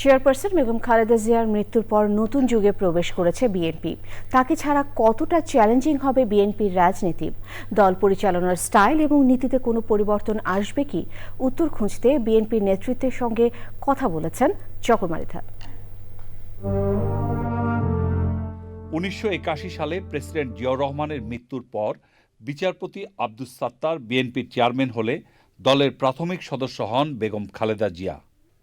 Chairperson Begum Khaleda জিয়ার মৃত্যুর পর নতুন যুগে প্রবেশ করেছে বিএনপি। তাকে ছাড়া কতটা চ্যালেঞ্জিং হবে বিএনপির রাজনীতি? দল পরিচালনার স্টাইল এবং নীতিতে কোনো পরিবর্তন আসবে কি? উত্তর খুঁজতে বিএনপির নেতৃত্বের সঙ্গে কথা বলেছেন চকর মালিথা। 1981 সালে প্রেসিডেন্ট জিয়াউর রহমানের মৃত্যুর পর বিচারপতি আব্দুস সাত্তার বিএনপির চেয়ারম্যান হলে দলের প্রাথমিক সদস্য হন বেগম খালেদা জিয়া।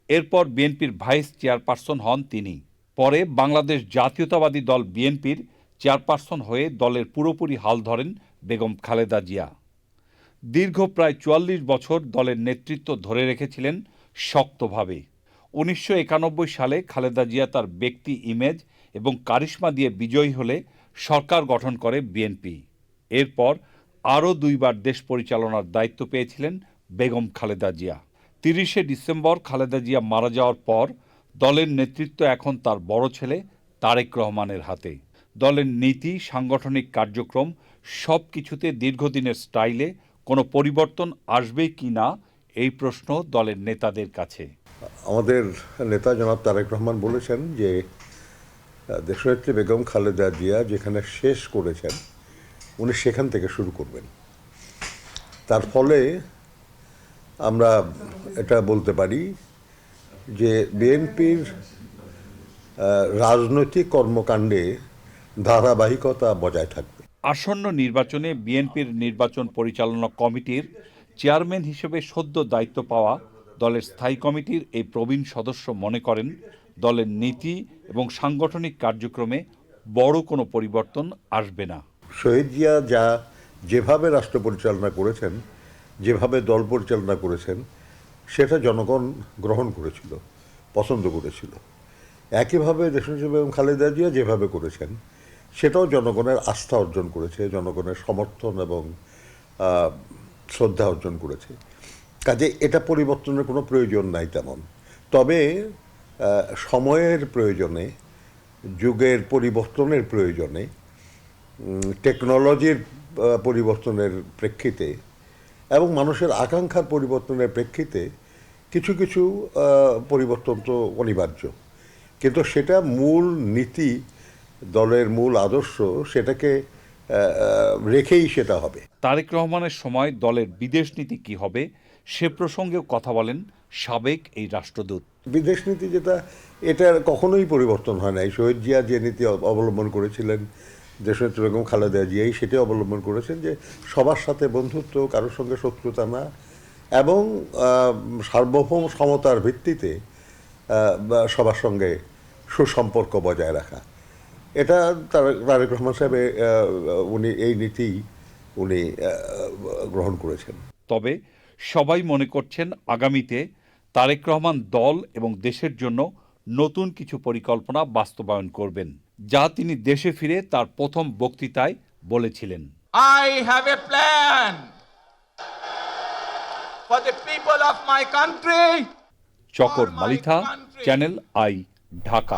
এরপর বিএনপির ভাইস চেয়ারপারসন হন তিনি। পরে বাংলাদেশ জাতীয়তাবাদী দল বিএনপির চেয়ারপারসন হয়ে দলের পুরোপুরি হাল ধরেন বেগম খালেদা জিয়া। দীর্ঘ প্রায় ৪৪ বছর দলের নেতৃত্ব ধরে রেখেছিলেন শক্তভাবে। 1991 সালে খালেদা জিয়া তার ব্যক্তি ইমেজ এবং কারিশমা দিয়ে বিজয়ী হলে সরকার গঠন করে বিএনপি। এরপর আরও দুইবার দেশ পরিচালনার দায়িত্ব পেয়েছিলেন বেগম খালেদা জিয়া। 30শে ডিসেম্বর খালেদা জিয়া মারা যাওয়ার পর দলের নেতৃত্ব এখন তার বড় ছেলে তারেক রহমানের হাতে। দলের নীতি, সাংগঠনিক কার্যক্রম সব কিছুতে দীর্ঘদিনের স্টাইলে কোনো পরিবর্তন আসবে কি না এই প্রশ্ন দলের নেতাদের কাছে। আমাদের নেতা জনাব তারেক রহমান বলেছেন যে দেশনেত্রী বেগম খালেদা জিয়া যেখানে শেষ করেছেন উনি সেখান থেকে শুরু করবেন। তার ফলে আমরা এটা বলতে পারি যে বিএনপির রাজনৈতিক কর্মকাণ্ডে ধারাবাহিকতা বজায় থাকবে। আসন্ন নির্বাচনে বিএনপির নির্বাচন পরিচালনা কমিটির চেয়ারম্যান হিসেবে সদ্য দায়িত্ব পাওয়া দলের স্থায়ী কমিটির এই প্রবীণ সদস্য মনে করেন দলের নীতি এবং সাংগঠনিক কার্যক্রমে বড় কোনো পরিবর্তন আসবে না। শহীদ জিয়া যেভাবে রাষ্ট্র পরিচালনা করেছেন, যেভাবে দল পরিচালনা করেছেন, সেটা জনগণ গ্রহণ করেছিল, পছন্দ করেছিল। একইভাবে দেশনেত্রী বেগম খালেদা জিয়া যেভাবে করেছেন সেটাও জনগণের আস্থা অর্জন করেছে, জনগণের সমর্থন এবং শ্রদ্ধা অর্জন করেছে। কাজে এটা পরিবর্তনের কোনো প্রয়োজন নাই তেমন। তবে সময়ের প্রয়োজনে, যুগের পরিবর্তনের প্রয়োজনে, টেকনোলজির পরিবর্তনের প্রেক্ষিতে এবং মানুষের আকাঙ্ক্ষার পরিবর্তনের প্রেক্ষিতে কিছু কিছু পরিবর্তন তো অনিবার্য, কিন্তু সেটা মূল নীতি, দলের মূল আদর্শ, সেটাকে রেখেই সেটা হবে। তারেক রহমানের সময় দলের বিদেশ নীতি কী হবে সে প্রসঙ্গেও কথা বলেন সাবেক এই রাষ্ট্রদূত। বিদেশ নীতি এটার কখনোই পরিবর্তন হয় নাই। শহীদ জিয়া যে নীতি অবলম্বন করেছিলেন, দেশনেত্রী বেগম খালেদা জিয়াই সেটি অবলম্বন করেছেন যে সবার সাথে বন্ধুত্ব, কারোর সঙ্গে শত্রুতা না, এবং সার্বভৌম সমতার ভিত্তিতে সবার সঙ্গে সুসম্পর্ক বজায় রাখা। এটা তারেক রহমান সাহেব উনি এই নীতি উনি গ্রহণ করেছেন। তবে সবাই মনে করছেন আগামীতে তারেক রহমান দল এবং দেশের জন্য নতুন কিছু পরিকল্পনা বাস্তবায়ন করবেন, যা তিনি দেশে ফিরে তার প্রথম বক্তৃতায় বলেছিলেন। I have a plan for the people of my country. Chakar Malitha, channel I, Dhaka.